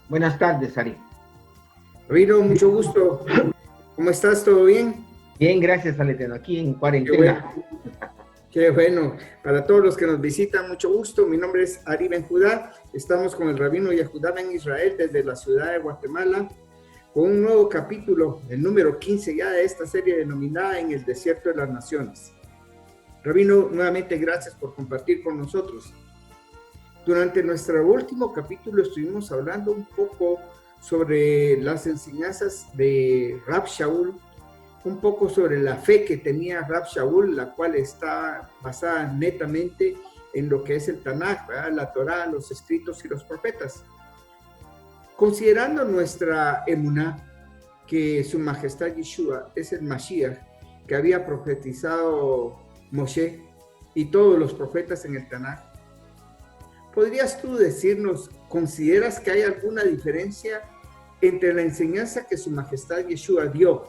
Buenas tardes, Ari. Rabino, mucho gusto. ¿Cómo estás? ¿Todo bien? Bien, gracias, Aleteno. Aquí en Qué cuarentena. bueno. Qué bueno. Para todos los que nos visitan, mucho gusto. Mi nombre es Ari Ben Judá. Estamos con el Rabino Yehudá Ben Israel desde la ciudad de Guatemala con un nuevo capítulo, el número 15 ya de esta serie denominada En el Desierto de las Naciones. Rabino, nuevamente gracias por compartir con nosotros. Durante nuestro último capítulo estuvimos hablando un poco sobre las enseñanzas de Rab Shaul, un poco sobre la fe que tenía Rab Shaul, la cual está basada netamente en lo que es el Tanaj, ¿verdad? La Torá, los escritos y los profetas. Considerando nuestra emuná, que su majestad Yeshua es el Mashiach que había profetizado Moshe y todos los profetas en el Tanaj, ¿podrías tú decirnos, consideras que hay alguna diferencia entre la enseñanza que su majestad Yeshua dio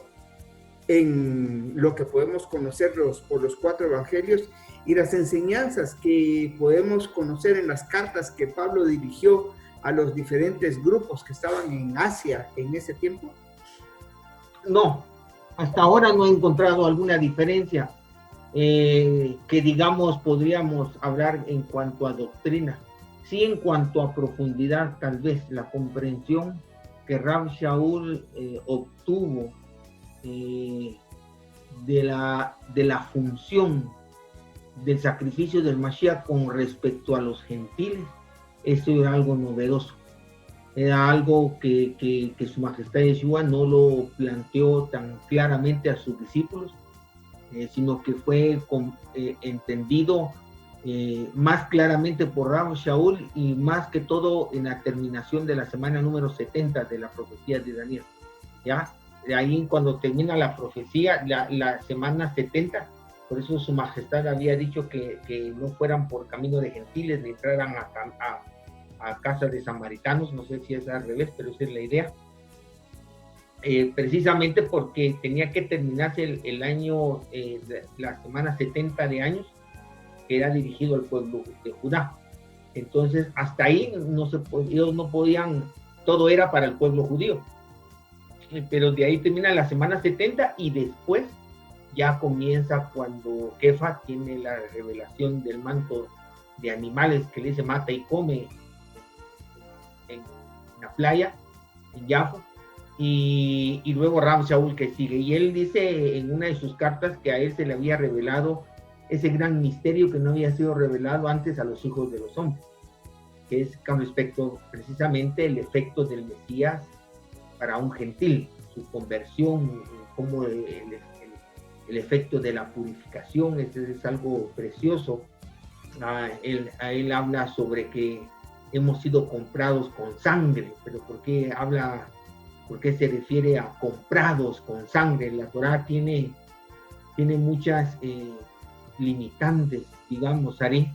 en lo que podemos conocer por los 4 evangelios y las enseñanzas que podemos conocer en las cartas que Pablo dirigió a los diferentes grupos que estaban en Asia en ese tiempo? No, hasta ahora no he encontrado alguna diferencia que, digamos, podríamos hablar en cuanto a doctrina. Sí, en cuanto a profundidad, tal vez la comprensión que Rab Shaul obtuvo de la función del sacrificio del Mashiach con respecto a los gentiles, eso era algo novedoso. Era algo que su majestad Yeshua no lo planteó tan claramente a sus discípulos, sino que fue entendido más claramente por Rab Shaul y más que todo en la terminación de la semana número 70 de la profecía de Daniel. ¿Ya? De ahí cuando termina la profecía, la semana 70, por eso su majestad había dicho que no fueran por camino de gentiles, ni entraran a casa de samaritanos, no sé si es al revés, pero esa es la idea. Precisamente porque tenía que terminarse el año, la semana 70 de años, que era dirigido al pueblo de Judá. Entonces, hasta ahí ellos no podían, todo era para el pueblo judío. Pero de ahí termina la semana 70 y después ya comienza cuando Kefa tiene la revelación del manto de animales que le dice mata y come en la playa, en Jaffa, y luego Rab Shaul que sigue. Y él dice en una de sus cartas que a él se le había revelado ese gran misterio que no había sido revelado antes a los hijos de los hombres, que es con respecto precisamente el efecto del Mesías para un gentil, su conversión, como el efecto de la purificación, es algo precioso. Él habla sobre que hemos sido comprados con sangre, pero ¿por qué se refiere a comprados con sangre? La Torá tiene muchas limitantes, digamos, Ari,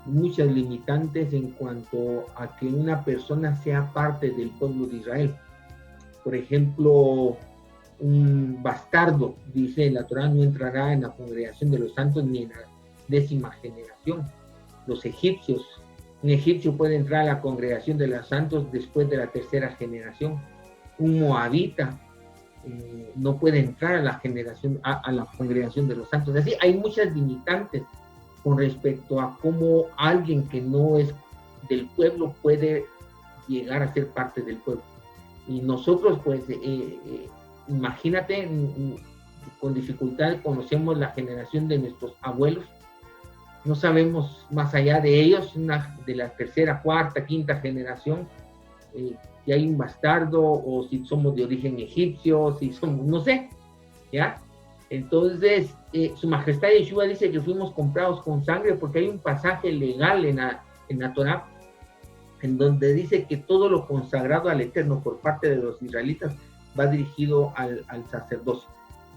muchas limitantes en cuanto a que una persona sea parte del pueblo de Israel. Por ejemplo, un bastardo, dice la Torá, no entrará en la congregación de los santos ni en la 10ª generación. Los egipcios, un egipcio puede entrar a la congregación de los santos después de la 3ª generación. Un moabita no puede entrar a la congregación de los santos. Así, hay muchas limitantes con respecto a cómo alguien que no es del pueblo puede llegar a ser parte del pueblo. Y nosotros, pues, imagínate, con dificultad conocemos la generación de nuestros abuelos, no sabemos más allá de ellos, de la 3ª, 4ª, 5ª generación, si hay un bastardo o si somos de origen egipcio, si somos, no sé, ¿ya? Entonces, su majestad Yeshua dice que fuimos comprados con sangre porque hay un pasaje legal en la Torá en donde dice que todo lo consagrado al Eterno por parte de los israelitas va dirigido al sacerdocio.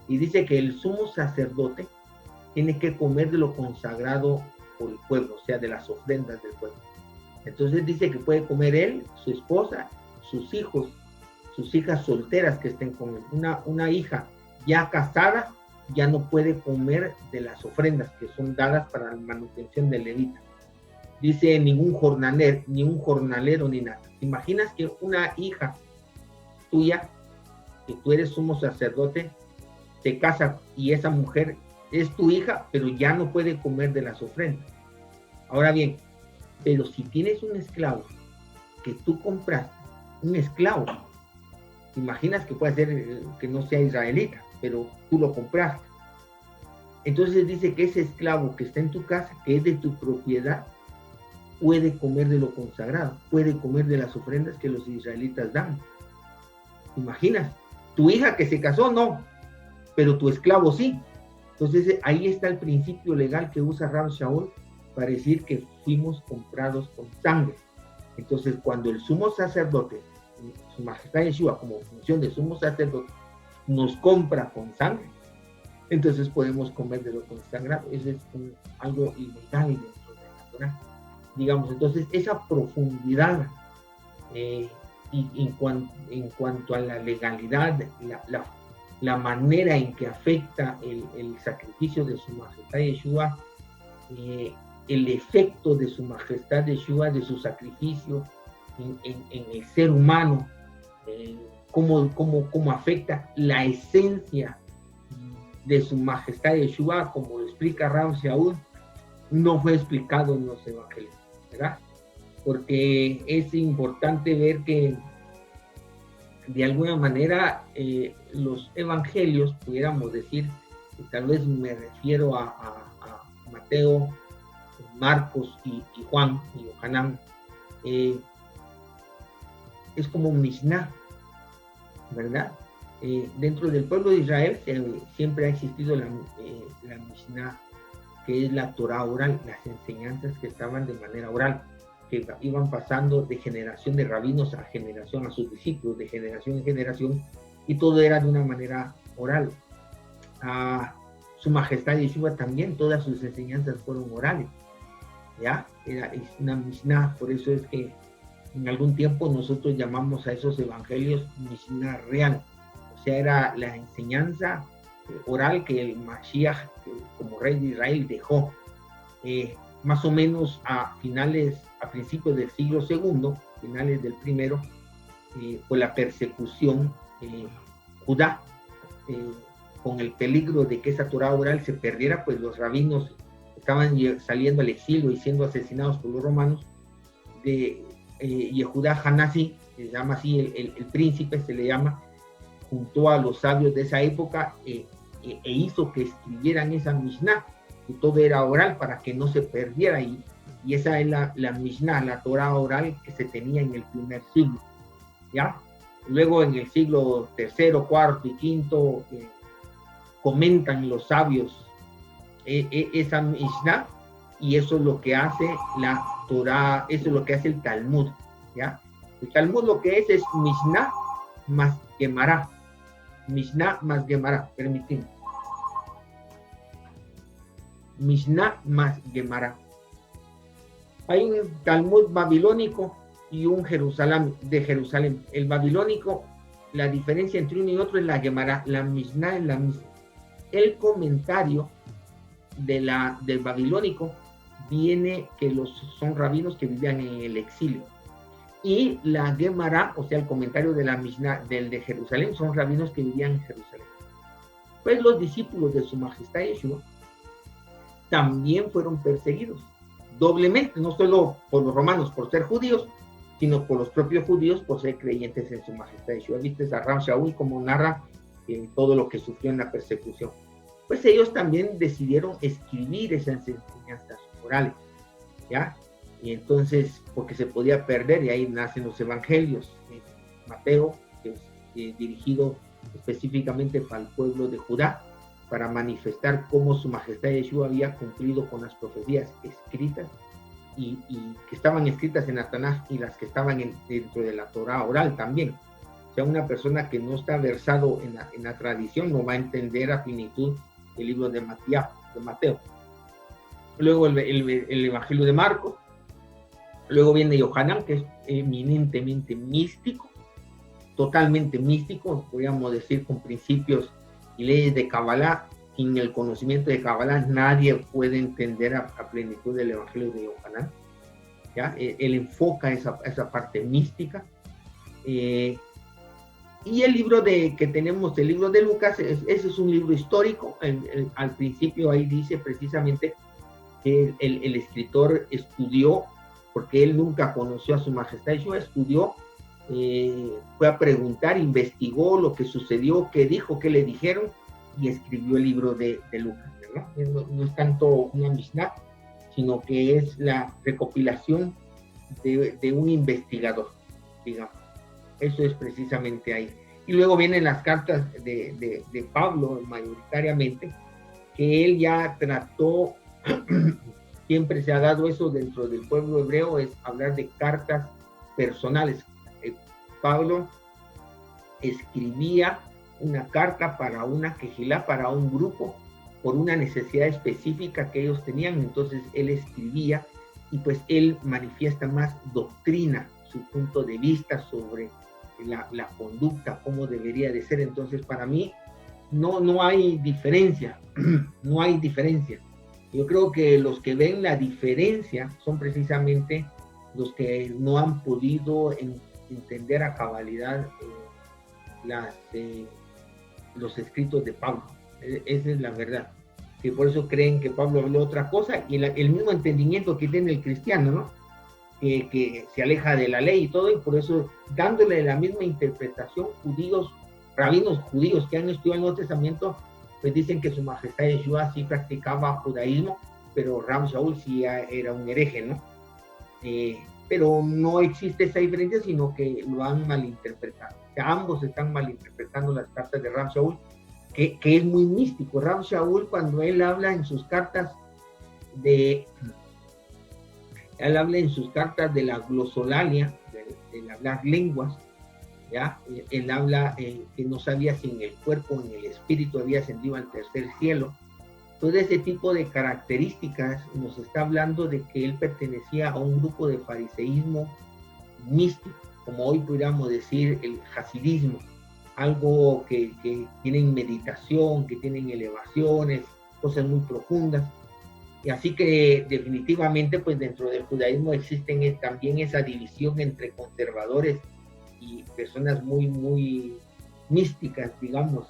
Y dice que el sumo sacerdote tiene que comer de lo consagrado por el pueblo, o sea, de las ofrendas del pueblo. Entonces dice que puede comer él, su esposa, sus hijos, sus hijas solteras que estén con él. Una hija ya casada ya no puede comer de las ofrendas que son dadas para la manutención del levita. Dice ningún jornalero ni nada. ¿Te imaginas que una hija tuya, que tú eres sumo sacerdote, se casa y esa mujer es tu hija, pero ya no puede comer de las ofrendas? Ahora bien, pero si tienes un esclavo que tú compraste, un esclavo, ¿te imaginas que puede ser que no sea israelita, pero tú lo compraste? Entonces dice que ese esclavo que está en tu casa, que es de tu propiedad, puede comer de lo consagrado, puede comer de las ofrendas que los israelitas dan. ¿Te imaginas? Tu hija que se casó, no, pero tu esclavo sí. Entonces ahí está el principio legal que usa Rab Shaul para decir que fuimos comprados con sangre. Entonces cuando el sumo sacerdote, su majestad Yeshua, como función de sumo sacerdote, nos compra con sangre, entonces podemos comer de lo consagrado. Eso es algo ilegal dentro de la Torah. Digamos, entonces esa profundidad y en cuanto a la legalidad, la manera en que afecta el sacrificio de su majestad Yeshua, el efecto de su majestad Yeshua, de su sacrificio en el ser humano, cómo afecta la esencia de su majestad Yeshua, como lo explica Rab Shaul, no fue explicado en los evangelios, ¿verdad? Porque es importante ver que de alguna manera los evangelios, pudiéramos decir, y tal vez me refiero a Mateo, Marcos y Juan y Yohanan, es como un Mishnah, ¿verdad? Dentro del pueblo de Israel siempre ha existido la Mishnah, que es la Torah oral, las enseñanzas que estaban de manera oral, que iban pasando de generación de rabinos a generación, a sus discípulos, de generación en generación, y todo era de una manera oral. Su majestad Yeshua también, todas sus enseñanzas fueron orales, ¿ya? Es una Mishnah, por eso es que en algún tiempo nosotros llamamos a esos evangelios Mishnah real, o sea, era la enseñanza oral que el Mashiach, como rey de Israel, dejó. Más o menos a principios del siglo II, finales del primero, por la persecución, Judá, con el peligro de que esa Torah oral se perdiera, pues los rabinos estaban saliendo al exilio y siendo asesinados por los romanos. Yehudá Hanasi, se llama así, el príncipe se le llama, juntó a los sabios de esa época e hizo que escribieran esa Mishnah, y todo era oral para que no se perdiera, y esa es la Mishnah, la Torah oral que se tenía en el primer siglo, ¿ya? Luego en el siglo III, IV y V comentan los sabios esa Mishnah, y eso es lo que hace la Torah, eso es lo que hace el Talmud, ¿ya? El Talmud lo que es Mishnah más Gemara, Mishnah más Gemara, permíteme. Mishnah más Gemara. Hay un Talmud babilónico y un de Jerusalén. El babilónico, la diferencia entre uno y otro es la Gemara, la Mishnah es la misma. El comentario del babilónico viene que son rabinos que vivían en el exilio. Y la Gemara, o sea, el comentario de la Mishnah del de Jerusalén, son rabinos que vivían en Jerusalén. Pues los discípulos de su majestad Yeshua también fueron perseguidos doblemente, no solo por los romanos por ser judíos, sino por los propios judíos por ser creyentes en su majestad Yeshua. Viste a Rab Shaul como narra todo lo que sufrió en la persecución. Pues ellos también decidieron escribir esas enseñanzas orales, ¿ya? Y entonces, porque se podía perder, y ahí nacen los evangelios. Mateo, que es dirigido específicamente para el pueblo de Judá, para manifestar cómo su majestad Yeshua había cumplido con las profecías escritas y que estaban escritas en la Tanaj, y las que estaban dentro de la Torah oral también. O sea, una persona que no está versado en la tradición no va a entender a plenitud el libro de Mateo. Luego el Evangelio de Marcos. Luego viene Yohanan, que es eminentemente místico, totalmente místico, podríamos decir, con principios y leyes de Kabbalah. Sin el conocimiento de Kabbalah nadie puede entender a plenitud del Evangelio de Yohanan. ¿ya? Él enfoca esa parte mística. Y el libro que tenemos, el libro de Lucas, ese es un libro histórico. Al principio ahí dice precisamente que el escritor estudió, porque él nunca conoció a su majestad Yeshua, estudió, fue a preguntar, investigó lo que sucedió, qué dijo, qué le dijeron, y escribió el libro de Lucas, ¿no? No es tanto una Mishnah, sino que es la recopilación de un investigador, digamos. Eso es precisamente ahí. Y luego vienen las cartas de Pablo, mayoritariamente, que él ya trató, siempre se ha dado eso dentro del pueblo hebreo, es hablar de cartas personales. Pablo escribía una carta para una quejilá, para un grupo, por una necesidad específica que ellos tenían. Entonces él escribía y pues él manifiesta más doctrina, su punto de vista sobre la conducta, cómo debería de ser. Entonces para mí no hay diferencia, no hay diferencia. Yo creo que los que ven la diferencia son precisamente los que no han podido entender a cabalidad los escritos de Pablo. Esa es la verdad. Que por eso creen que Pablo habló otra cosa, y el mismo entendimiento que tiene el cristiano, ¿no? Que se aleja de la ley y todo, y por eso dándole la misma interpretación, rabinos judíos que han estudiado el Nuevo Testamento, pues dicen que su majestad Yeshua sí practicaba judaísmo, pero Rab Shaul sí era un hereje, ¿no? Pero no existe esa diferencia, sino que lo han malinterpretado. O sea, ambos están malinterpretando las cartas de Rab Shaul, que es muy místico. Rab Shaul, cuando él habla en sus cartas de la glosolalia, del hablar lenguas, ¿ya? Él habla que no sabía si en el cuerpo o en el espíritu había ascendido al tercer cielo. Todo ese tipo de características nos está hablando de que él pertenecía a un grupo de fariseísmo místico, como hoy podríamos decir el hasidismo, algo que tienen meditación, que tienen elevaciones, cosas muy profundas. Y así que definitivamente pues dentro del judaísmo existen también esa división entre conservadores y personas muy, muy místicas, digamos.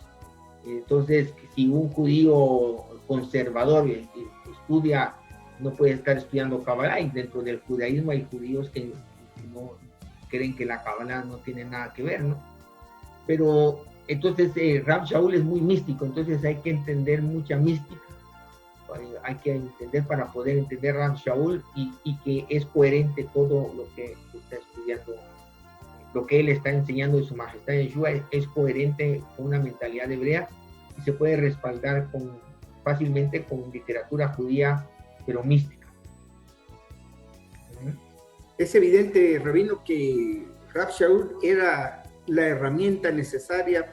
Entonces, si un judío conservador estudia, no puede estar estudiando Kabbalah, y dentro del judaísmo hay judíos que no creen que la Kabbalah no tiene nada que ver, ¿no? Pero entonces Rab Shaul es muy místico, entonces hay que entender mucha mística, hay que entender para poder entender Rab Shaul, y que es coherente todo lo que está estudiando. Lo que él está enseñando de su majestad Yeshua es coherente con una mentalidad hebrea y se puede respaldar fácilmente con literatura judía, pero mística. Es evidente, Rabino, que Rab Shaul era la herramienta necesaria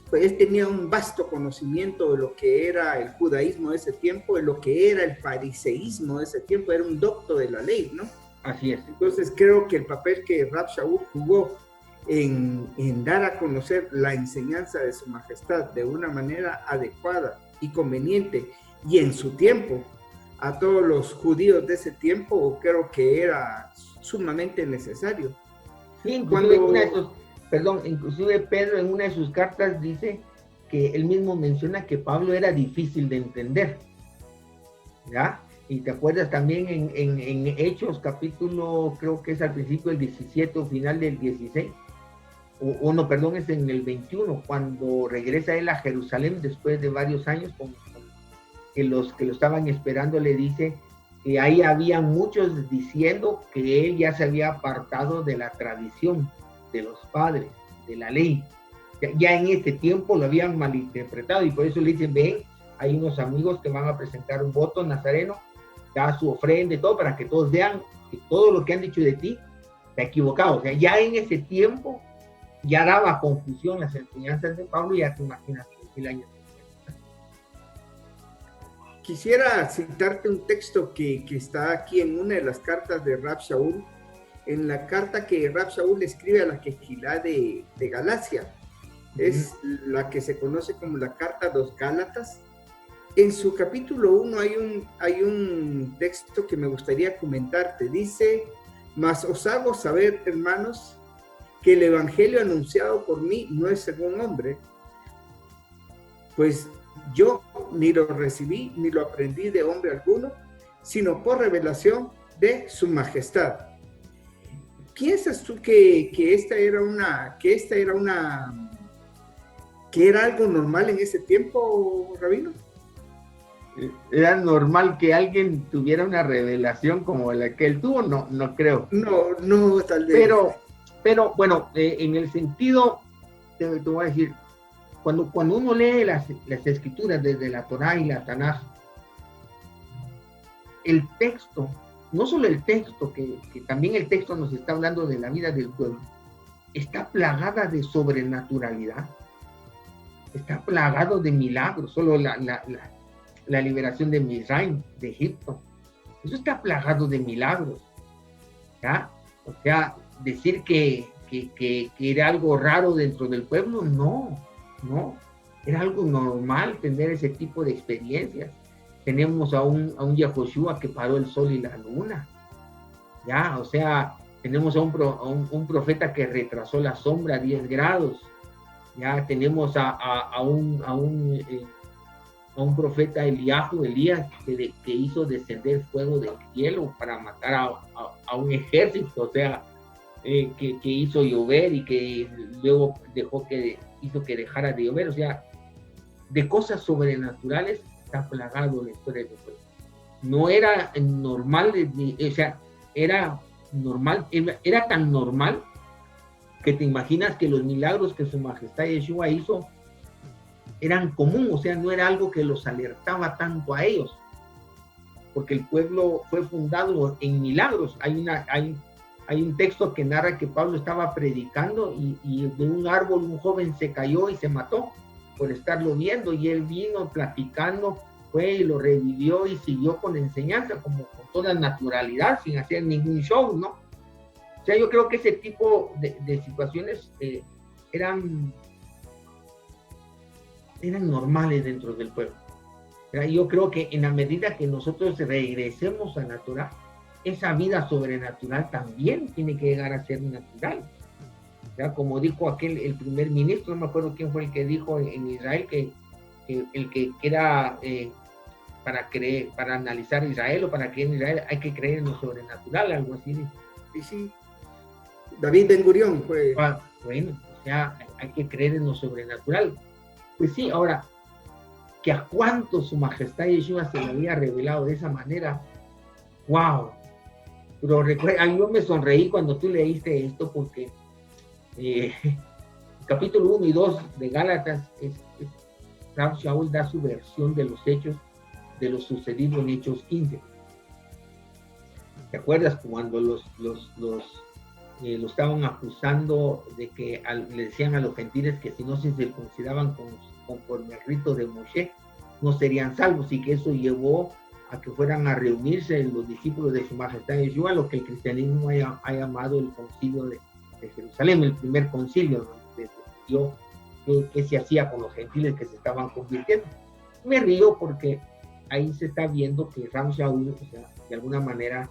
pues él tenía un vasto conocimiento de lo que era el judaísmo de ese tiempo, de lo que era el fariseísmo de ese tiempo, era un docto de la ley, ¿no? Así es. Entonces creo que el papel que Rab Shaul jugó en dar a conocer la enseñanza de su majestad de una manera adecuada y conveniente, y en su tiempo, a todos los judíos de ese tiempo, creo que era sumamente necesario. Sí, inclusive Pedro en una de sus cartas dice que él mismo menciona que Pablo era difícil de entender, ¿ya? Y te acuerdas también en Hechos, capítulo, creo que es al principio del 17 o final del 16, es en el 21, cuando regresa él a Jerusalén después de varios años, que los que lo estaban esperando, le dice que ahí había muchos diciendo que él ya se había apartado de la tradición de los padres, de la ley. Ya en este tiempo lo habían malinterpretado, y por eso le dicen: ven, hay unos amigos que van a presentar un voto nazareno, da su ofrenda y todo, para que todos vean que todo lo que han dicho de ti está equivocado. O sea, ya en ese tiempo ya daba confusión las enseñanzas de Pablo, y ya te imaginas 1000 años. Quisiera citarte un texto que está aquí en una de las cartas de Rab Shaul, en la carta que Rab Shaul escribe a la Quejilá de Galacia. Es la que se conoce como la carta a los Gálatas. En su capítulo 1 hay un texto que me gustaría comentarte. Dice: Mas os hago saber, hermanos, que el evangelio anunciado por mí no es según hombre, pues yo ni lo recibí ni lo aprendí de hombre alguno, sino por revelación de su majestad. ¿Piensas tú que era algo normal en ese tiempo, Rabino? ¿Era normal que alguien tuviera una revelación como la que él tuvo? No, no creo. No, tal vez. Pero bueno, en el sentido, te voy a decir, cuando uno lee las escrituras desde la Torá y la Tanaj, el texto, no solo el texto, que también el texto nos está hablando de la vida del pueblo, está plagada de sobrenaturalidad, está plagado de milagros, solo la liberación de Misraim, de Egipto, eso está plagado de milagros, ¿ya? O sea, decir que era algo raro dentro del pueblo, no, era algo normal tener ese tipo de experiencias. Tenemos a un Yahoshua que paró el sol y la luna, ya, o sea, tenemos a un profeta que retrasó la sombra a 10 grados, ya, tenemos a un profeta Elías que hizo descender fuego del cielo para matar a un ejército, o sea, que hizo llover y que luego hizo que dejara de llover, o sea, de cosas sobrenaturales está plagado la historia del pueblo. No era normal, o sea, era normal, era tan normal que te imaginas que los milagros que su majestad Yeshua hizo eran común, o sea, no era algo que los alertaba tanto a ellos, porque el pueblo fue fundado en milagros. Hay un texto que narra que Pablo estaba predicando y de un árbol un joven se cayó y se mató por estarlo viendo, y él vino platicando, fue y lo revivió y siguió con enseñanza, como con toda naturalidad, sin hacer ningún show, ¿no? O sea, yo creo que ese tipo de situaciones eran normales dentro del pueblo. Yo creo que en la medida que nosotros regresemos a la Torah, esa vida sobrenatural también tiene que llegar a ser natural. ¿Ya? Como dijo el primer ministro, no me acuerdo quién fue el que dijo en Israel que el que era para analizar Israel o para creer en Israel hay que creer en lo sobrenatural, algo así. Sí. David Ben Gurión fue. Bueno, o sea, hay que creer en lo sobrenatural. Pues sí, ahora, que a cuánto su majestad Yeshua se le había revelado de esa manera, wow. Pero yo me sonreí cuando tú leíste esto, porque capítulo 1 y 2 de Gálatas, Rav Shaul da su versión de los hechos, de lo sucedido en Hechos 15. ¿Te acuerdas cuando lo estaban acusando de que le decían a los gentiles que si no se circuncidaban conforme al rito de Moshe, no serían salvos, y que eso llevó a que fueran a reunirse los discípulos de su majestad Yeshua, lo que el cristianismo ha llamado el concilio de Jerusalén, el primer concilio, donde se dio qué se hacía con los gentiles que se estaban convirtiendo? Me río porque ahí se está viendo que Rav Shaul, o sea, de alguna manera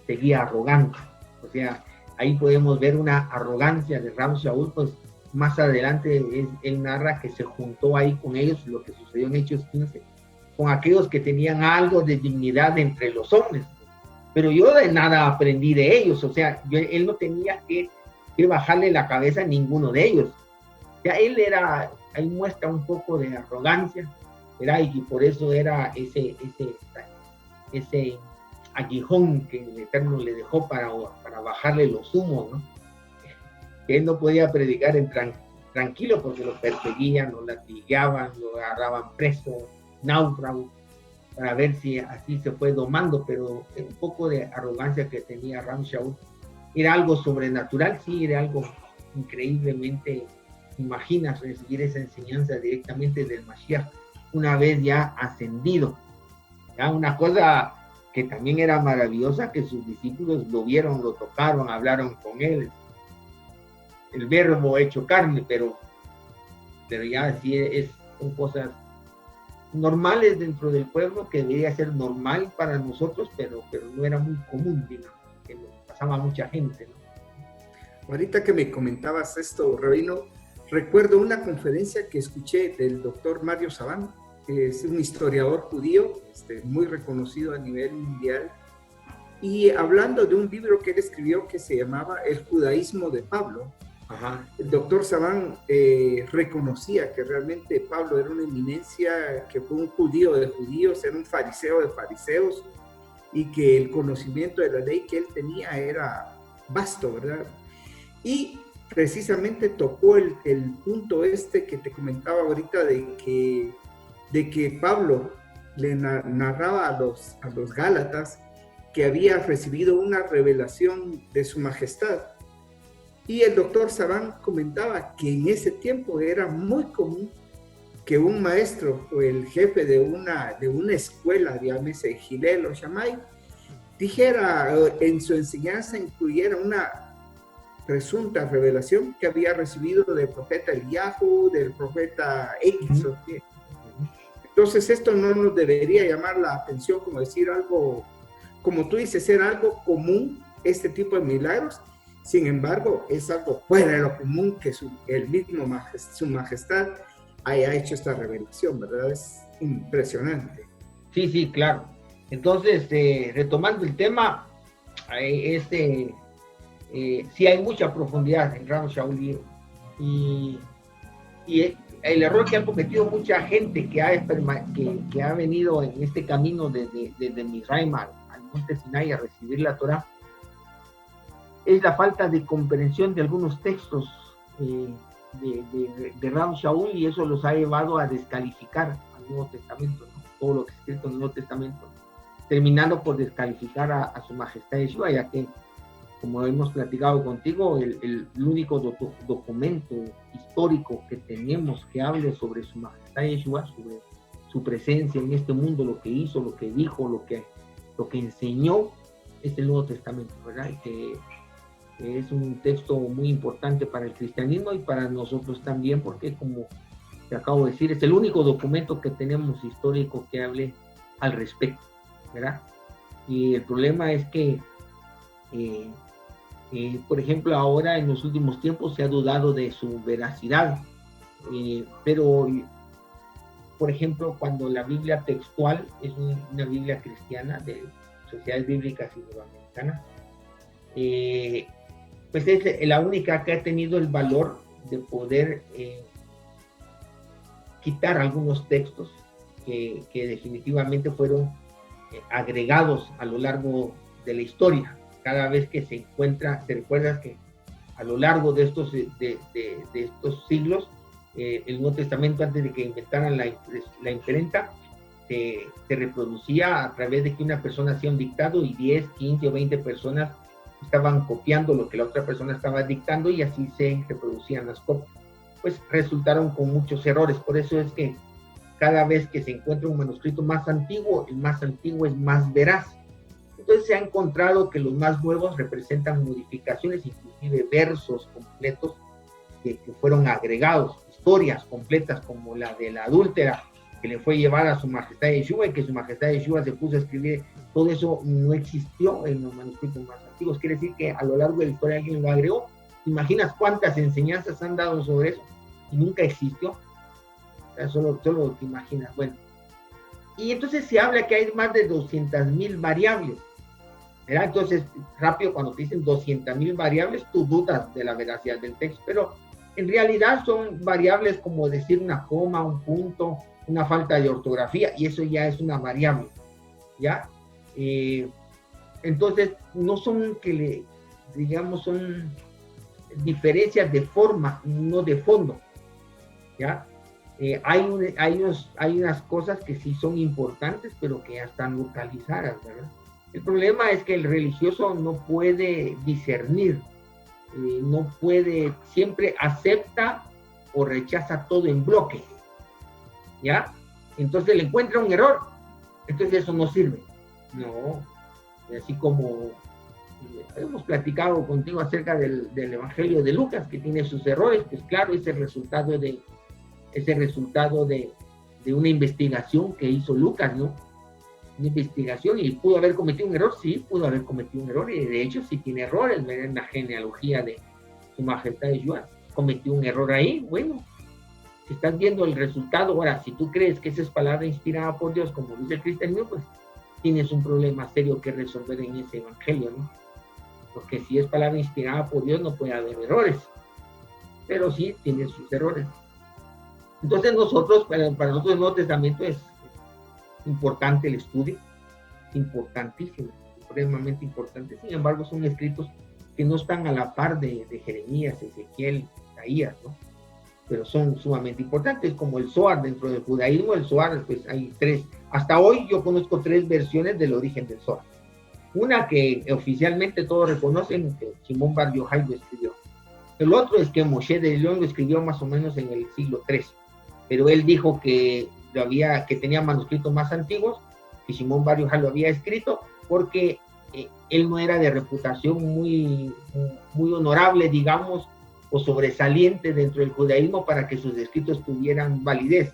seguía arrogante, o sea, ahí podemos ver una arrogancia de Rav Shaul. Pues más adelante él narra que se juntó ahí con ellos, lo que sucedió en Hechos 15, con aquellos que tenían algo de dignidad entre los hombres, pero yo de nada aprendí de ellos, o sea, él no tenía que bajarle la cabeza a ninguno de ellos. O sea, ahí muestra un poco de arrogancia, ¿verdad? Y por eso era ese aguijón que el Eterno le dejó para bajarle los humos, ¿no? Que él no podía predicar tranquilo porque lo perseguían, lo latigaban, lo agarraban preso, náufrago, para ver si así se fue domando. Pero un poco de arrogancia que tenía Rav Shaul era algo sobrenatural, sí, era algo increíblemente. Imaginas recibir esa enseñanza directamente del Mashiach una vez ya ascendido, ¿ya? Una cosa que también era maravillosa, que sus discípulos lo vieron, lo tocaron, hablaron con él, el verbo hecho carne, pero ya sí son cosas normales dentro del pueblo, que debería ser normal para nosotros, pero no era muy común, digamos, que nos pasaba mucha gente, ¿no? Ahorita que me comentabas esto, Rabino, recuerdo una conferencia que escuché del doctor Mario Sabán, que es un historiador judío muy reconocido a nivel mundial, y hablando de un libro que él escribió que se llamaba El judaísmo de Pablo. Ajá. El doctor Sabán reconocía que realmente Pablo era una eminencia, que fue un judío de judíos, era un fariseo de fariseos, y que el conocimiento de la ley que él tenía era vasto, ¿verdad? Y precisamente tocó el punto que te comentaba ahorita de que Pablo le narraba a los Gálatas que había recibido una revelación de su majestad. Y el doctor Sabán comentaba que en ese tiempo era muy común que un maestro o el jefe de una escuela, llámese Hillel o Shammai, dijera en su enseñanza, incluyera una presunta revelación que había recibido del profeta Eliyahu, del profeta X. Entonces esto no nos debería llamar la atención como decir algo, como tú dices, ser algo común, este tipo de milagros. Sin embargo, es algo fuera de lo común que su majestad haya hecho esta revelación, ¿verdad? Es impresionante. Sí, claro. Entonces, retomando el tema, sí hay mucha profundidad en Rabbi Shaul, y el error que ha cometido mucha gente que ha venido en este camino desde Misraim al monte Sinai a recibir la Torah, es la falta de comprensión de algunos textos de Rabbi Shaul, y eso los ha llevado a descalificar al Nuevo Testamento, ¿no? Todo lo que es escrito en el Nuevo Testamento, terminando por descalificar a su majestad Yeshua, ya que, como hemos platicado contigo, el único documento histórico que tenemos que hable sobre su majestad Yeshua, sobre su presencia en este mundo, lo que hizo, lo que dijo, lo que enseñó, es el Nuevo Testamento, ¿verdad? Y que es un texto muy importante para el cristianismo y para nosotros también, porque, como te acabo de decir, es el único documento que tenemos histórico que hable al respecto, ¿verdad? Y el problema es que por ejemplo, ahora en los últimos tiempos se ha dudado de su veracidad, pero, por ejemplo, cuando la Biblia textual es una Biblia cristiana de Sociedades Bíblicas Iberoamericanas, pues es la única que ha tenido el valor de poder quitar algunos textos que definitivamente fueron agregados a lo largo de la historia. Cada vez que se encuentra, te recuerdas que a lo largo de estos siglos, el Nuevo Testamento, antes de que inventaran la imprenta, se reproducía a través de que una persona hacía un dictado y 10, 15 o 20 personas estaban copiando lo que la otra persona estaba dictando, y así se reproducían las copias. Pues resultaron con muchos errores. Por eso es que cada vez que se encuentra un manuscrito más antiguo, el más antiguo es más veraz. Entonces se ha encontrado que los más nuevos representan modificaciones, inclusive versos completos que fueron agregados, historias completas como la de la adúltera que le fue llevada a su majestad Yeshua, y que su majestad Yeshua se puso a escribir. Todo eso no existió en los manuscritos más antiguos. Quiere decir que a lo largo de la historia alguien lo agregó. ¿Te imaginas cuántas enseñanzas han dado sobre eso y nunca existió? O sea, solo te imaginas. Bueno, y entonces se habla que hay más de 200,000 variables, ¿verdad? Entonces, rápido, cuando te dicen 200,000 variables, tú dudas de la veracidad del texto, pero en realidad son variables como decir una coma, un punto, una falta de ortografía, y eso ya es una variable, ¿ya? Entonces, no son son diferencias de forma, no de fondo, ¿ya? Hay unas cosas que sí son importantes, pero que ya están localizadas, ¿verdad? El problema es que el religioso no puede discernir, siempre acepta o rechaza todo en bloque, ¿ya? Entonces le encuentra un error, entonces eso no sirve. No, así como hemos platicado contigo acerca del Evangelio de Lucas, que tiene sus errores, pues claro, es el resultado de una investigación que hizo Lucas, ¿no? una investigación y pudo haber cometido un error, sí, pudo haber cometido un error, y de hecho sí tiene errores en la genealogía de Su Majestad Yeshua. Cometió un error ahí, bueno, si estás viendo el resultado, ahora, si tú crees que esa es palabra inspirada por Dios, como dice el cristianismo, pues tienes un problema serio que resolver en ese evangelio, ¿no? Porque si es palabra inspirada por Dios no puede haber errores, pero sí tiene sus errores. Entonces nosotros, para nosotros el Nuevo Testamento es importante el estudio, importantísimo, supremamente importante. Sin embargo, son escritos que no están a la par de Jeremías, Ezequiel, Isaías, ¿no? Pero son sumamente importantes, como el Zohar. Dentro del judaísmo, el Zohar, pues hay tres. Hasta hoy yo conozco tres versiones del origen del Zohar. Una que oficialmente todos reconocen, que Shimon Bar Yochai lo escribió. El otro es que Moshe de León lo escribió más o menos en el siglo III, pero él dijo que tenía manuscritos más antiguos, que Shimon Bar Yochai lo había escrito, porque él no era de reputación muy honorable, digamos, o sobresaliente dentro del judaísmo para que sus escritos tuvieran validez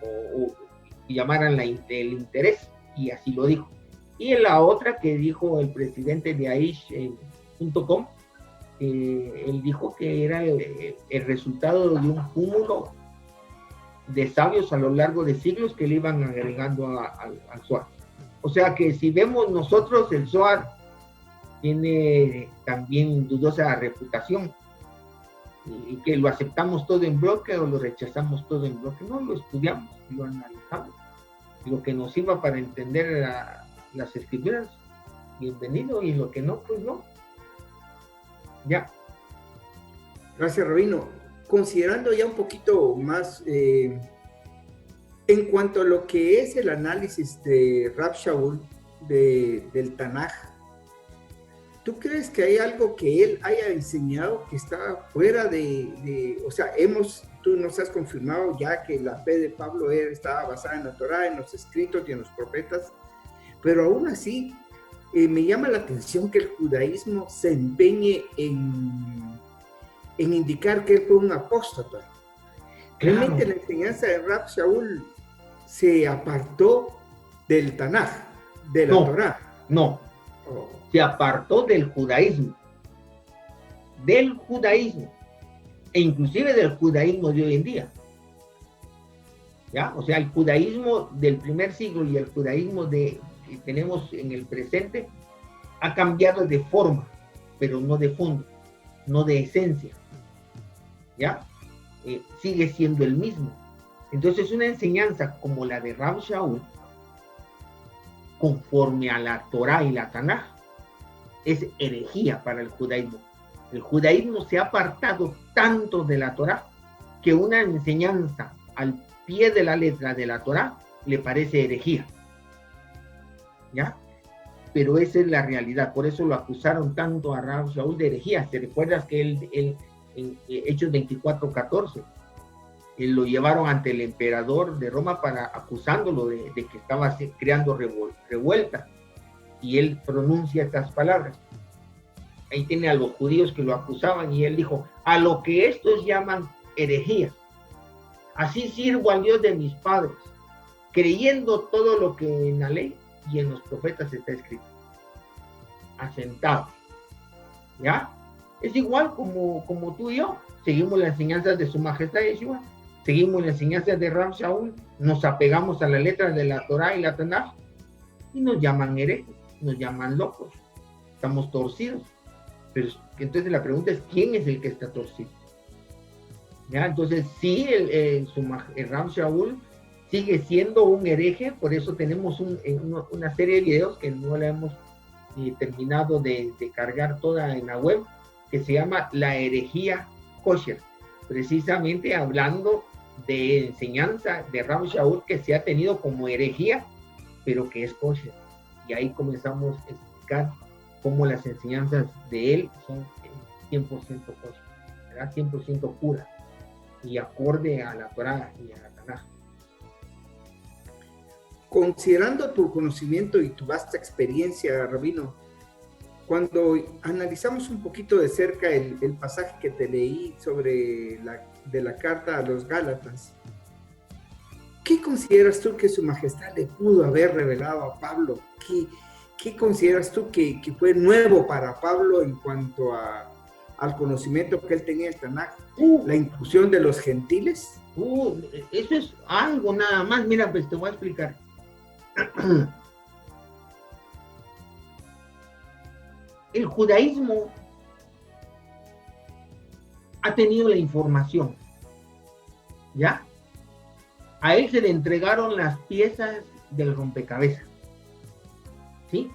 o llamaran el interés, y así lo dijo. Y en la otra que dijo el presidente de Aish.com, él dijo que era el resultado de un cúmulo de sabios a lo largo de siglos que le iban agregando al Zohar. O sea que si vemos nosotros, el Zohar tiene también dudosa reputación, y que lo aceptamos todo en bloque o lo rechazamos todo en bloque. No, lo estudiamos, lo analizamos. Lo que nos sirva para entender las escrituras, bienvenido, y lo que no, pues no. Ya. Gracias, Rabino. Considerando ya un poquito más en cuanto a lo que es el análisis de Rab Shaul del Tanaj, ¿tú crees que hay algo que él haya enseñado que está fuera o sea, tú nos has confirmado ya que la fe de Pablo estaba basada en la Torá, en los escritos y en los profetas, pero aún así me llama la atención que el judaísmo se empeñe en indicar que él fue un apóstata. Realmente la enseñanza de Rab Shaul se apartó del Tanaj, de la Torá. No. Se apartó del judaísmo, e inclusive del judaísmo de hoy en día. ¿Ya? O sea, el judaísmo del primer siglo y el judaísmo que tenemos en el presente ha cambiado de forma, pero no de fondo, no de esencia. ¿Ya? Sigue siendo el mismo. Entonces, una enseñanza como la de Rab Shaul, conforme a la Torá y la Tanaj, es herejía para el judaísmo. El judaísmo se ha apartado tanto de la Torá que una enseñanza al pie de la letra de la Torá le parece herejía. ¿Ya? Pero esa es la realidad. Por eso lo acusaron tanto a Rab Shaul de herejía. ¿Te recuerdas que él en Hechos 24:14 lo llevaron ante el emperador de Roma acusándolo de que estaba creando revuelta? Y él pronuncia estas palabras. Ahí tiene a los judíos que lo acusaban y él dijo: a lo que estos llaman herejía, así sirvo al Dios de mis padres, creyendo todo lo que en la ley y en los profetas está escrito. Asentado. ¿Ya? Es igual como tú y yo. Seguimos las enseñanzas de Su Majestad Yeshua, seguimos las enseñanzas de Rab Shaul, nos apegamos a la letra de la Torá y la Tanaj, y nos llaman herejes, nos llaman locos, estamos torcidos. Pero entonces la pregunta es: ¿quién es el que está torcido? ¿Ya? Entonces sí, el Rab Shaul sigue siendo un hereje. Por eso tenemos una serie de videos que no la hemos terminado de cargar toda en la web, que se llama La herejía kosher, precisamente hablando de enseñanza de Rab Shaul que se ha tenido como herejía, pero que es kosher. Y ahí comenzamos a explicar cómo las enseñanzas de él son 100% kosher, ¿verdad? 100% puras y acorde a la Torá y a la Tanaj. Considerando tu conocimiento y tu vasta experiencia, Rabino, cuando analizamos un poquito de cerca el pasaje que te leí de la carta a los Gálatas, ¿qué consideras tú que Su Majestad le pudo haber revelado a Pablo? ¿Qué consideras tú que fue nuevo para Pablo en cuanto al conocimiento que él tenía del Tanaj? ¿La inclusión de los gentiles? Eso es algo nada más. Mira, pues te voy a explicar. El judaísmo ha tenido la información, ¿ya? A él se le entregaron las piezas del rompecabezas, ¿sí?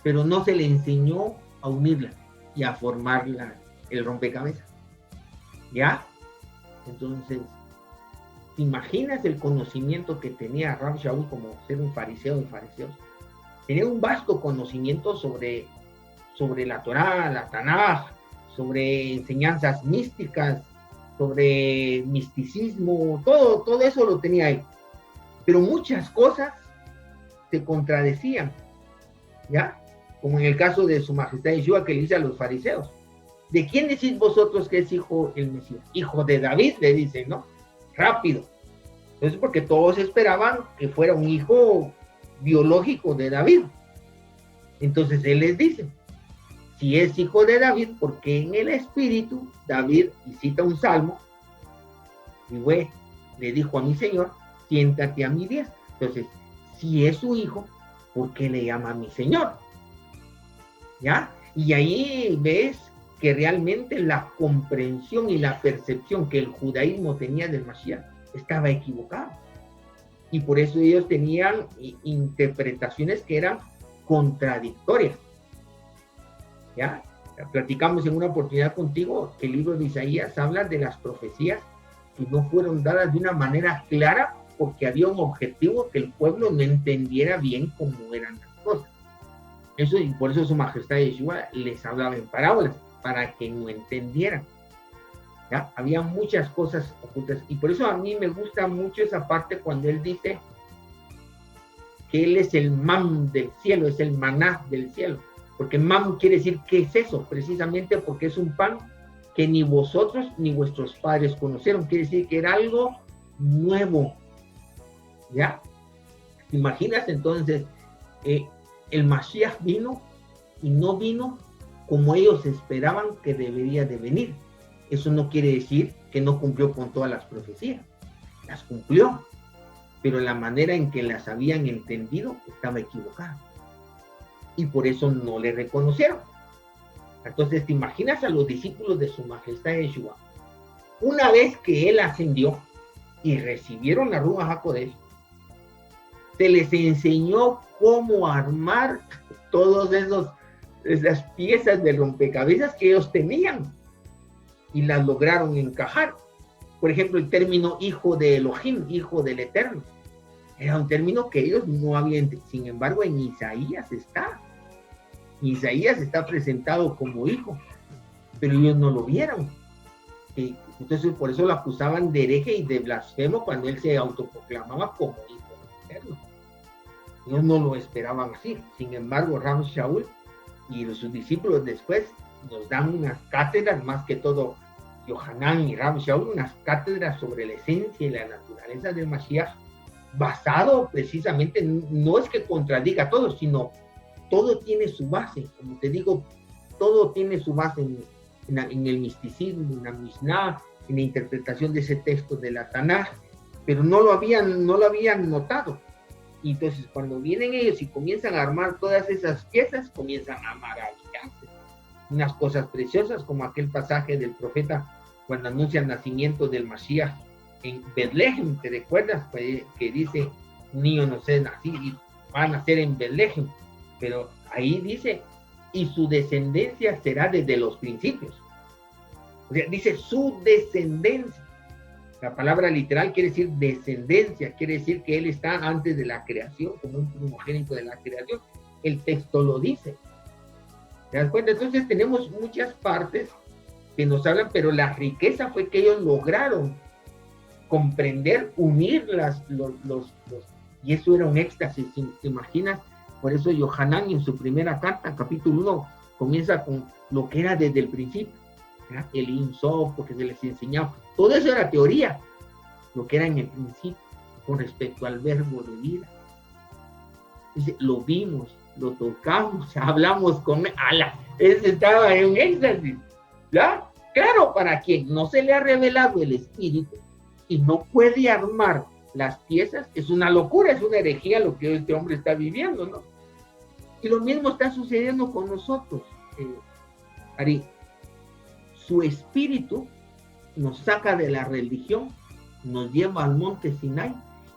Pero no se le enseñó a unirlas y a formar el rompecabezas, ¿ya? Entonces, ¿te imaginas el conocimiento que tenía Rav Shaul como ser un fariseo de fariseos? Tenía un vasto conocimiento sobre la Torá, la Tanaj, sobre enseñanzas místicas, sobre misticismo, todo eso lo tenía él. Pero muchas cosas se contradecían, ¿ya? Como en el caso de Su Majestad Yeshua, que le dice a los fariseos: ¿de quién decís vosotros que es hijo el Mesías? Hijo de David, le dicen, ¿no? Rápido. Entonces, porque todos esperaban que fuera un hijo biológico de David. Entonces él les dice: si es hijo de David, porque en el espíritu David, y cita un salmo, y güey, le dijo a mi Señor: siéntate a mi diestra. Entonces, si es su hijo, ¿por qué le llama a mi Señor? ¿Ya? Y ahí ves que realmente la comprensión y la percepción que el judaísmo tenía del Mashiach estaba equivocada. Y por eso ellos tenían interpretaciones que eran contradictorias. ¿Ya? Platicamos en una oportunidad contigo que el libro de Isaías habla de las profecías que no fueron dadas de una manera clara porque había un objetivo que el pueblo no entendiera bien cómo eran las cosas. Eso, y por eso Su Majestad Yeshua les hablaba en parábolas, para que no entendieran. ¿Ya? Había muchas cosas ocultas, y por eso a mí me gusta mucho esa parte cuando él dice que él es el man del cielo, es el maná del cielo. Porque mam quiere decir, ¿qué es eso? Precisamente porque es un pan que ni vosotros ni vuestros padres conocieron. Quiere decir que era algo nuevo. ¿Ya? ¿Te imaginas? Entonces, el Mashiach vino y no vino como ellos esperaban que debería de venir. Eso no quiere decir que no cumplió con todas las profecías. Las cumplió, pero la manera en que las habían entendido estaba equivocada. Y por eso no le reconocieron. Entonces, ¿te imaginas a los discípulos de Su Majestad Yeshua? Una vez que él ascendió y recibieron la Ruach HaKodesh, se les enseñó cómo armar todas esas piezas de rompecabezas que ellos tenían y las lograron encajar. Por ejemplo, el término hijo de Elohim, hijo del Eterno, era un término que ellos no habían. Sin embargo, en Isaías está. Isaías está presentado como hijo, pero ellos no lo vieron. Entonces, por eso lo acusaban de hereje y de blasfemo cuando él se autoproclamaba como hijo del Eterno. Ellos no lo esperaban así. Sin embargo, Rav Shaul y sus discípulos después nos dan unas cátedras, más que todo Yohanan y Rav Shaul, unas cátedras sobre la esencia y la naturaleza del Mashiach, basado precisamente, no es que contradiga todo, sino todo tiene su base. Como te digo, todo tiene su base en el misticismo, en la Mishnah, en la interpretación de ese texto de la Tanaj, pero no lo habían notado. Y entonces cuando vienen ellos y comienzan a armar todas esas piezas, comienzan a maravillarse. Unas cosas preciosas, como aquel pasaje del profeta cuando anuncia el nacimiento del Mashiach en Betlehem, ¿te recuerdas? Que dice: un niño no se nací y va a nacer en Betlehem. Pero ahí dice: y su descendencia será desde los principios. O sea, dice su descendencia. La palabra literal quiere decir descendencia, quiere decir que él está antes de la creación, como un primogénito de la creación. El texto lo dice. ¿Te das cuenta? Entonces tenemos muchas partes que nos hablan, pero la riqueza fue que ellos lograron comprender, unir y eso era un éxtasis. ¿Te imaginas? Por eso Yohanan en su primera carta, capítulo 1, comienza con lo que era desde el principio, ¿verdad? El Insof, porque se les enseñaba. Todo eso era teoría, lo que era en el principio. con respecto al verbo de vida. Dice, lo vimos, lo tocamos, hablamos con él. Estaba en éxtasis, ¿ya? Claro, para quien no se le ha revelado el Espíritu y no puede armar las piezas, es una locura, es una herejía lo que este hombre está viviendo, ¿no? Y lo mismo está sucediendo con nosotros, Ari. Su Espíritu nos saca de la religión, nos lleva al monte Sinai,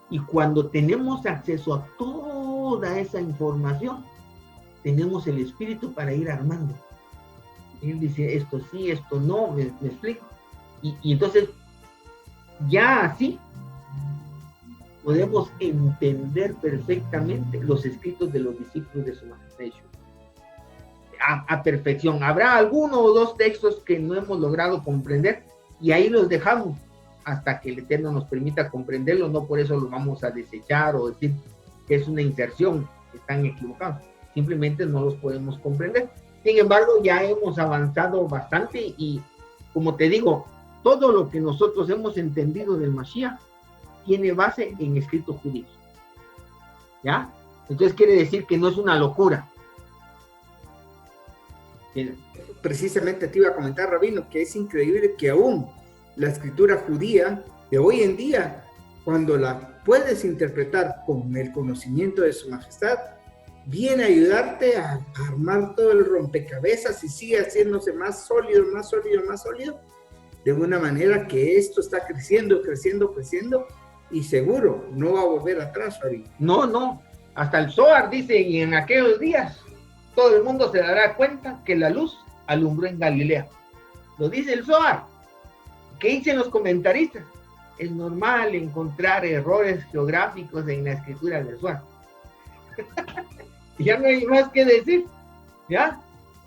y cuando tenemos acceso a toda esa información, tenemos el Espíritu para ir armando. Él dice, esto sí, esto no, me explico. Y entonces, ya así, podemos entender perfectamente los escritos de los discípulos de su majestad Yeshua. A perfección. Habrá alguno o dos textos que no hemos logrado comprender, y ahí los dejamos hasta que el Eterno nos permita comprenderlo. No por eso lo vamos a desechar o decir que es una inserción, que están equivocados. Simplemente no los podemos comprender. Sin embargo, ya hemos avanzado bastante, y como te digo, todo lo que nosotros hemos entendido del Mashiach tiene base en escritos judíos. ¿Ya? Entonces quiere decir que no es una locura. Precisamente te iba a comentar, Rabino, que es increíble que aún la escritura judía de hoy en día, cuando la puedes interpretar con el conocimiento de su majestad, viene a ayudarte a armar todo el rompecabezas y sigue haciéndose más sólido, más sólido, más sólido, de una manera que esto está creciendo, creciendo, creciendo, y seguro no va a volver atrás, Rabino. No, hasta el Zohar dice, y en aquellos días todo el mundo se dará cuenta que la luz alumbró en Galilea. Lo dice el Zohar. ¿Qué dicen los comentaristas? Es normal encontrar errores geográficos en la escritura del Zohar. Ya no hay más que decir, ¿ya?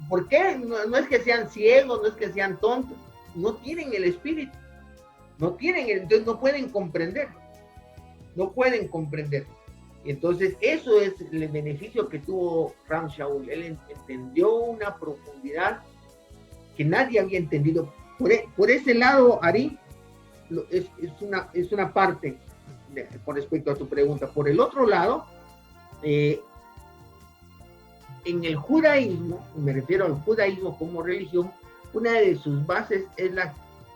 ¿Por qué? No es que sean ciegos, no es que sean tontos, no tienen el espíritu, entonces no pueden comprender. Entonces, eso es el beneficio que tuvo Ram Shaul. Él entendió una profundidad que nadie había entendido. Por ese lado, Ari, es una parte con respecto a tu pregunta. Por el otro lado, en el judaísmo, me refiero al judaísmo como religión, una de sus bases es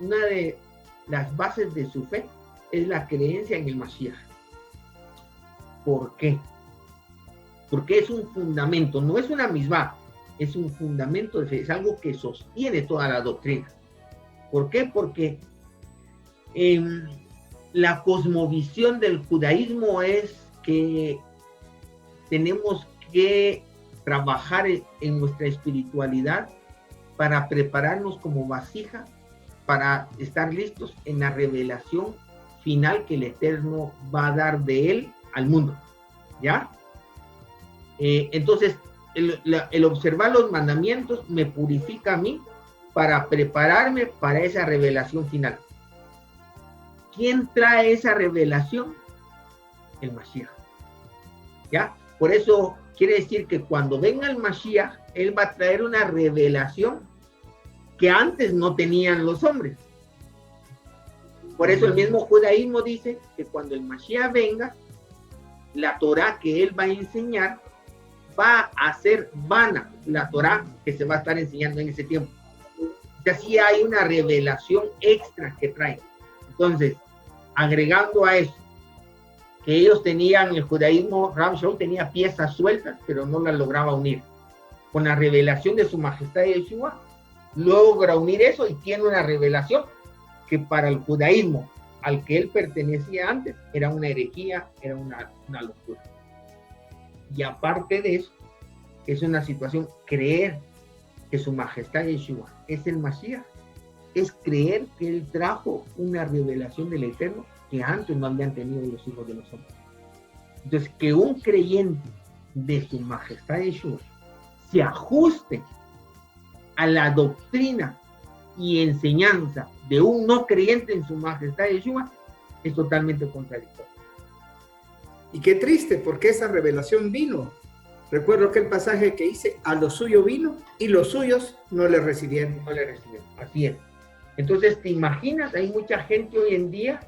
una de las bases de su fe es la creencia en el Mashiach. ¿Por qué? Porque es un fundamento, no es una misma, es un fundamento de fe, es algo que sostiene toda la doctrina. ¿Por qué? Porque la cosmovisión del judaísmo es que tenemos que trabajar en nuestra espiritualidad para prepararnos como vasija para estar listos en la revelación final que el Eterno va a dar de él al mundo, ¿ya? Entonces, el observar los mandamientos me purifica a mí para prepararme para esa revelación final. ¿Quién trae esa revelación? El Mashiach, ¿ya? Por eso quiere decir que cuando venga el Mashiach, él va a traer una revelación que antes no tenían los hombres. Por eso el mismo judaísmo dice que cuando el Mashiach venga, la Torah que él va a enseñar va a ser vana, la Torah que se va a estar enseñando en ese tiempo. O sea, sí hay una revelación extra que trae. Entonces, agregando a eso, que ellos tenían, el judaísmo, Ram Shaul tenía piezas sueltas, pero no las lograba unir. Con la revelación de su majestad Yeshua, logra unir eso y tiene una revelación que para el judaísmo al que él pertenecía antes era una herejía, era una locura. Y aparte de eso, es una situación, creer que su majestad Yeshua es el Mashiach, es creer que él trajo una revelación del Eterno que antes no habían tenido los hijos de los hombres. Entonces, que un creyente de su majestad Yeshua se ajuste a la doctrina y enseñanza de un no creyente en su majestad Yeshua es totalmente contradictorio. Y qué triste, porque esa revelación vino. Recuerdo aquel pasaje que dice, a lo suyo vino y los suyos no le recibieron. No le recibieron, así es. Entonces, ¿te imaginas? Hay mucha gente hoy en día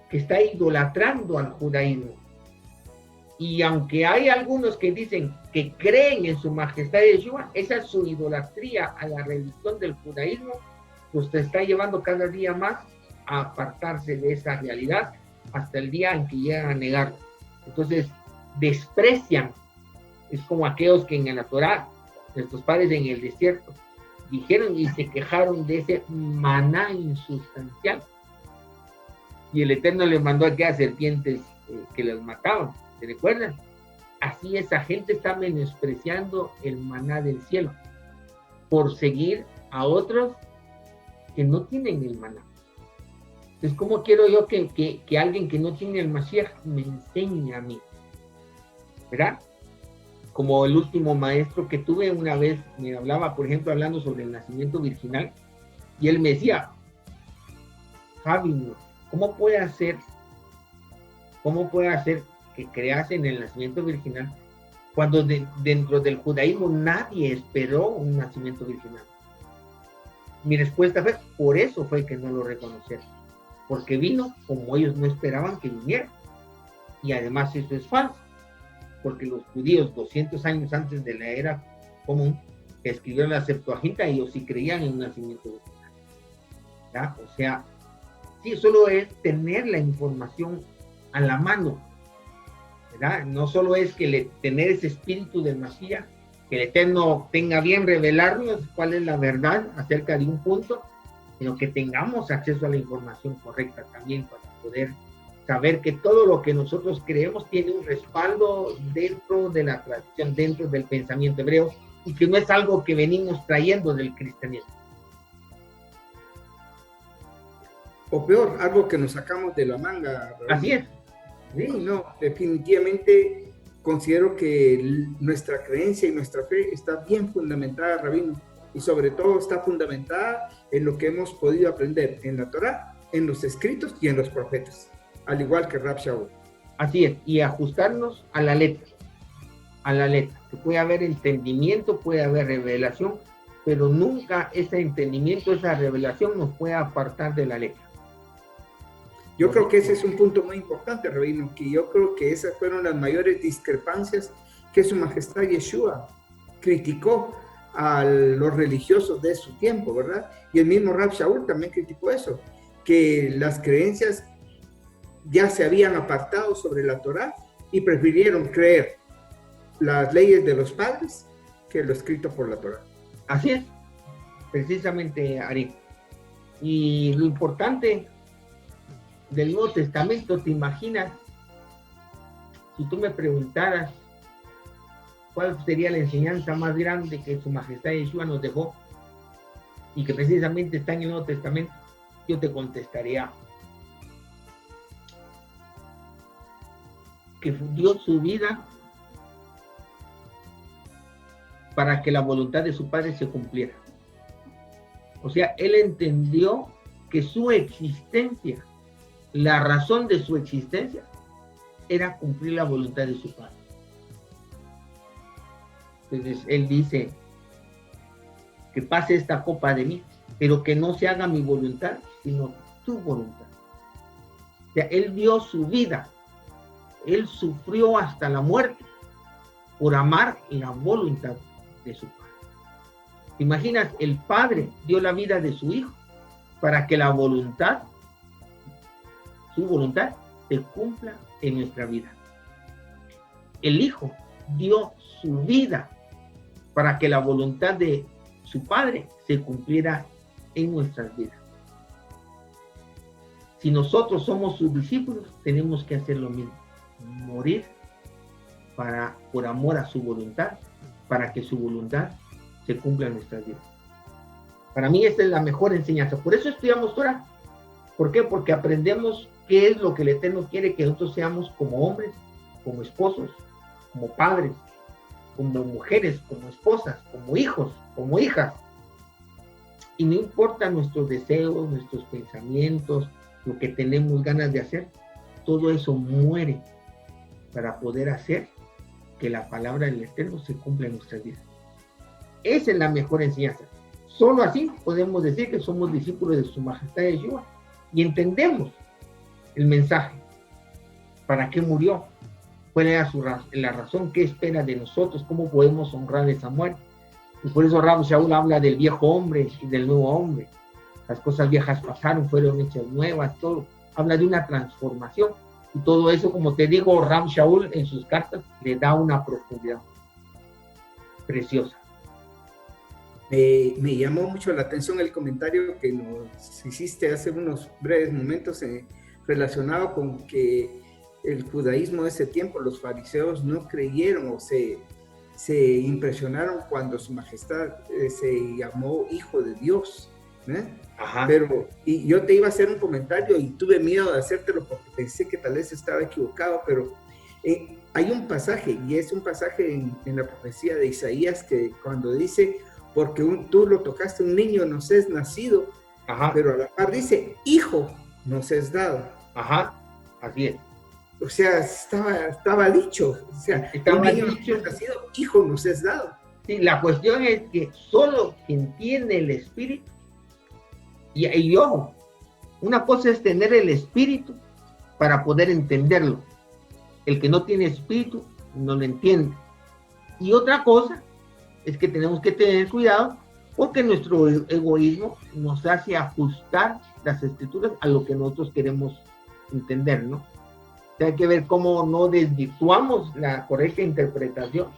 que está idolatrando al judaísmo. Y aunque hay algunos que dicen que creen en su majestad Yeshua, esa es su idolatría a la religión del judaísmo, pues te está llevando cada día más a apartarse de esa realidad hasta el día en que llegan a negarlo. Entonces, desprecian. Es como aquellos que en la Torá, nuestros padres en el desierto, dijeron y se quejaron de ese maná insustancial. Y el Eterno les mandó a aquellas serpientes que los mataban. ¿Se recuerdan? Así esa gente está menospreciando el maná del cielo por seguir a otros que no tienen el maná. Entonces, ¿cómo quiero yo que alguien que no tiene el Mashiach me enseñe a mí? ¿Verdad? Como el último maestro que tuve una vez, me hablaba, por ejemplo, hablando sobre el nacimiento virginal, y él me decía, Javi, ¿cómo puede hacer que creas en el nacimiento virginal cuando dentro del judaísmo nadie esperó un nacimiento virginal? Mi respuesta fue, por eso fue que no lo reconocieron, porque vino como ellos no esperaban que viniera. Y además eso es falso, porque los judíos 200 años antes de la era común, que escribieron la Septuaginta, ellos sí creían en un nacimiento virginal. ¿Ya? O sea, sí, solo es tener la información a la mano, ¿verdad? No solo es que tener ese espíritu del Mashiach, que el Eterno tenga bien revelarnos cuál es la verdad acerca de un punto, sino que tengamos acceso a la información correcta también para poder saber que todo lo que nosotros creemos tiene un respaldo dentro de la tradición, dentro del pensamiento hebreo, y que no es algo que venimos trayendo del cristianismo. O peor, algo que nos sacamos de la manga. ¿Verdad? Así es. Sí, no, definitivamente considero que nuestra creencia y nuestra fe está bien fundamentada, Rabino, y sobre todo está fundamentada en lo que hemos podido aprender en la Torá, en los escritos y en los profetas, al igual que Rab Shaul. Así es, y ajustarnos a la letra, que puede haber entendimiento, puede haber revelación, pero nunca ese entendimiento, esa revelación nos puede apartar de la letra. Yo creo que ese es un punto muy importante, Rabino, que yo creo que esas fueron las mayores discrepancias que Su Majestad Yeshua criticó a los religiosos de su tiempo, ¿verdad? Y el mismo Rab Shaul también criticó eso, que las creencias ya se habían apartado sobre la Torá y prefirieron creer las leyes de los padres que lo escrito por la Torá. Así es, precisamente, Ari. Y lo importante del Nuevo Testamento, ¿te imaginas? Si tú me preguntaras cuál sería la enseñanza más grande que Su Majestad Yeshua nos dejó y que precisamente está en el Nuevo Testamento, yo te contestaría que dio su vida para que la voluntad de su Padre se cumpliera. O sea, él entendió que su existencia, la razón de su existencia, era cumplir la voluntad de su Padre. Entonces, él dice, que pase esta copa de mí, pero que no se haga mi voluntad, sino tu voluntad. O sea, él dio su vida, él sufrió hasta la muerte por amar la voluntad de su Padre. ¿Te imaginas? El Padre dio la vida de su Hijo para que la voluntad, su voluntad, se cumpla en nuestra vida. El Hijo dio su vida para que la voluntad de su Padre se cumpliera en nuestras vidas. Si nosotros somos sus discípulos, tenemos que hacer lo mismo, morir por amor a su voluntad, para que su voluntad se cumpla en nuestras vidas. Para mí esta es la mejor enseñanza. Por eso estudiamos Torah. ¿Por qué? Porque aprendemos qué es lo que el Eterno quiere que nosotros seamos como hombres, como esposos, como padres, como mujeres, como esposas, como hijos, como hijas. Y no importa nuestros deseos, nuestros pensamientos, lo que tenemos ganas de hacer, todo eso muere para poder hacer que la palabra del Eterno se cumpla en nuestras vidas. Esa es la mejor enseñanza. Solo así podemos decir que somos discípulos de Su Majestad Yeshua y entendemos el mensaje. ¿Para qué murió? ¿Cuál era la razón? ¿Qué espera de nosotros? ¿Cómo podemos honrar esa muerte? Y por eso Rab Shaul habla del viejo hombre y del nuevo hombre. Las cosas viejas pasaron, fueron hechas nuevas, todo. Habla de una transformación. Y todo eso, como te digo, Rab Shaul en sus cartas le da una profundidad preciosa. Me llamó mucho la atención el comentario que nos hiciste hace unos breves momentos relacionado con que el judaísmo de ese tiempo, los fariseos no creyeron o se impresionaron cuando su majestad se llamó hijo de Dios. Ajá. Pero, y yo te iba a hacer un comentario y tuve miedo de hacértelo porque pensé que tal vez estaba equivocado, pero hay un pasaje, y es un pasaje en la profecía de Isaías, que cuando dice, porque tú lo tocaste, un niño nos es nacido, ajá, pero a la par dice, hijo nos es dado. Ajá, así es. O sea, estaba dicho, o sea, estaba un niño dicho, nos es nacido, hijo nos es dado. Sí, la cuestión es que solo quien tiene el espíritu, y ojo, una cosa es tener el espíritu para poder entenderlo. El que no tiene espíritu no lo entiende. Y otra cosa es que tenemos que tener cuidado porque nuestro egoísmo nos hace ajustar las escrituras a lo que nosotros queremos entender, ¿no? O sea, hay que ver cómo no desvirtuamos la correcta interpretación.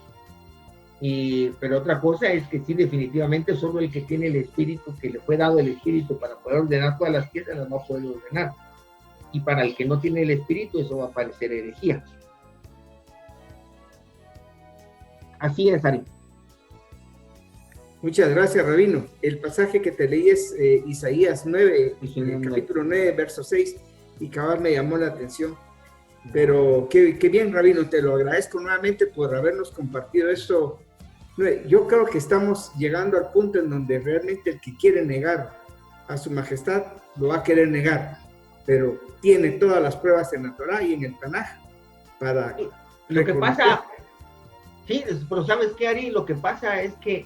Pero otra cosa es que sí, definitivamente solo el que tiene el espíritu, que le fue dado el espíritu para poder ordenar todas las piezas, las va a poder ordenar. Y para el que no tiene el espíritu, eso va a parecer herejía. Así es, Ari. Muchas gracias, Rabino. El pasaje que te leí es Isaías 9, capítulo 9, verso 6, y cabal me llamó la atención. Pero qué bien, Rabino, te lo agradezco nuevamente por habernos compartido eso. Yo creo que estamos llegando al punto en donde realmente el que quiere negar a su majestad lo va a querer negar, pero tiene todas las pruebas en la Torá y en el Tanaj para... Lo que pasa, sí, pero ¿sabes qué, Ari? Lo que pasa es que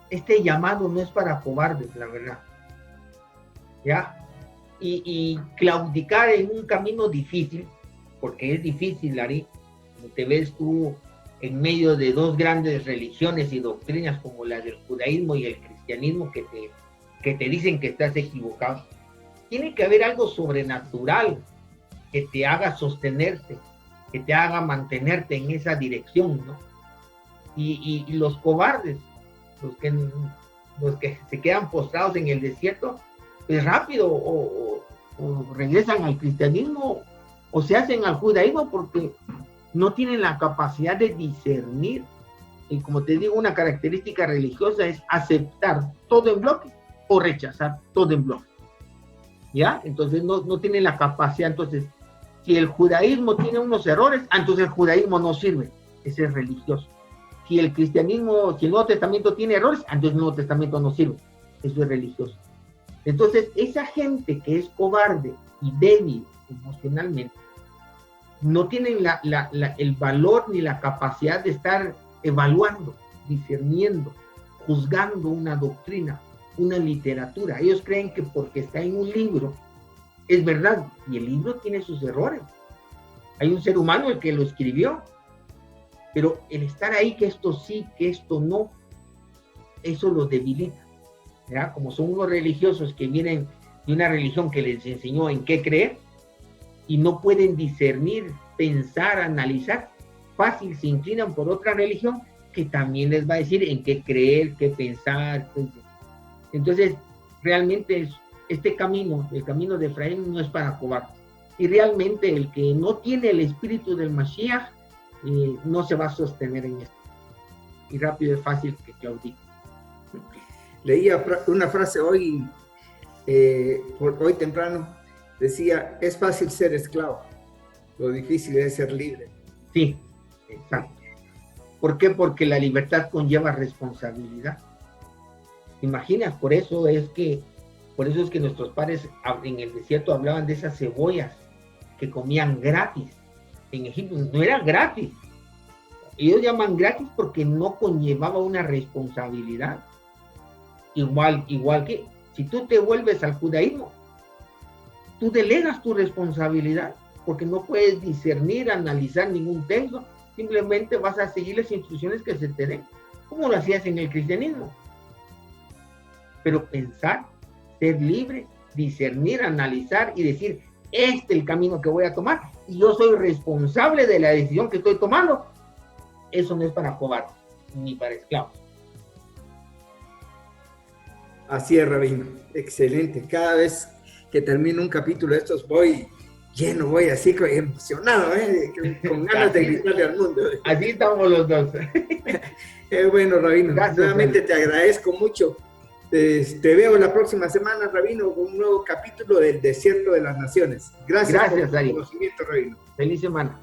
este llamado no es para cobardes, la verdad. ¿Ya? Y claudicar en un camino difícil, porque es difícil, Ari, como te ves tú en medio de dos grandes religiones y doctrinas como la del judaísmo y el cristianismo que te dicen que estás equivocado. Tiene que haber algo sobrenatural que te haga sostenerte, que te haga mantenerte en esa dirección, ¿no? Y los cobardes, los que se quedan postrados en el desierto, pues rápido o regresan al cristianismo o se hacen al judaísmo porque no tienen la capacidad de discernir. Y como te digo, una característica religiosa es aceptar todo en bloque o rechazar todo en bloque. ¿Ya? Entonces no tienen la capacidad. Entonces, si el judaísmo tiene unos errores, entonces el judaísmo no sirve. Ese es religioso. Si el cristianismo, si el Nuevo Testamento tiene errores, entonces el Nuevo Testamento no sirve. Eso es religioso. Entonces, esa gente que es cobarde y débil emocionalmente, no tienen el valor ni la capacidad de estar evaluando, discerniendo, juzgando una doctrina, una literatura. Ellos creen que porque está en un libro, es verdad, y el libro tiene sus errores. Hay un ser humano el que lo escribió, pero el estar ahí, que esto sí, que esto no, eso lo debilita. ¿Ya? Como son unos religiosos que vienen de una religión que les enseñó en qué creer y no pueden discernir, pensar, analizar, fácil se inclinan por otra religión que también les va a decir en qué creer, qué pensar. Entonces, realmente este camino, el camino de Efraín, no es para cobardes. Y realmente el que no tiene el espíritu del Mashiach no se va a sostener en esto. Y rápido es fácil que claudique. Leía una frase hoy temprano, decía, es fácil ser esclavo, lo difícil es ser libre. Sí, exacto. ¿Por qué? Porque la libertad conlleva responsabilidad. Imagina, por eso es que nuestros padres en el desierto hablaban de esas cebollas que comían gratis. En Egipto no era gratis. Ellos llaman gratis porque no conllevaba una responsabilidad. Igual que si tú te vuelves al judaísmo, tú delegas tu responsabilidad, porque no puedes discernir, analizar ningún texto, simplemente vas a seguir las instrucciones que se te den, como lo hacías en el cristianismo. Pero pensar, ser libre, discernir, analizar y decir, este es el camino que voy a tomar, y yo soy responsable de la decisión que estoy tomando, eso no es para cobardes, ni para esclavos. Así es, rabino, excelente. Cada vez que termino un capítulo de estos voy lleno, voy así emocionado, con ganas de gritarle al mundo. Así estamos los dos. Bueno, rabino, Gracias, nuevamente te agradezco mucho. Te veo la próxima semana, rabino, con un nuevo capítulo del Desierto de las Naciones. Gracias por tu conocimiento, rabino. Feliz semana.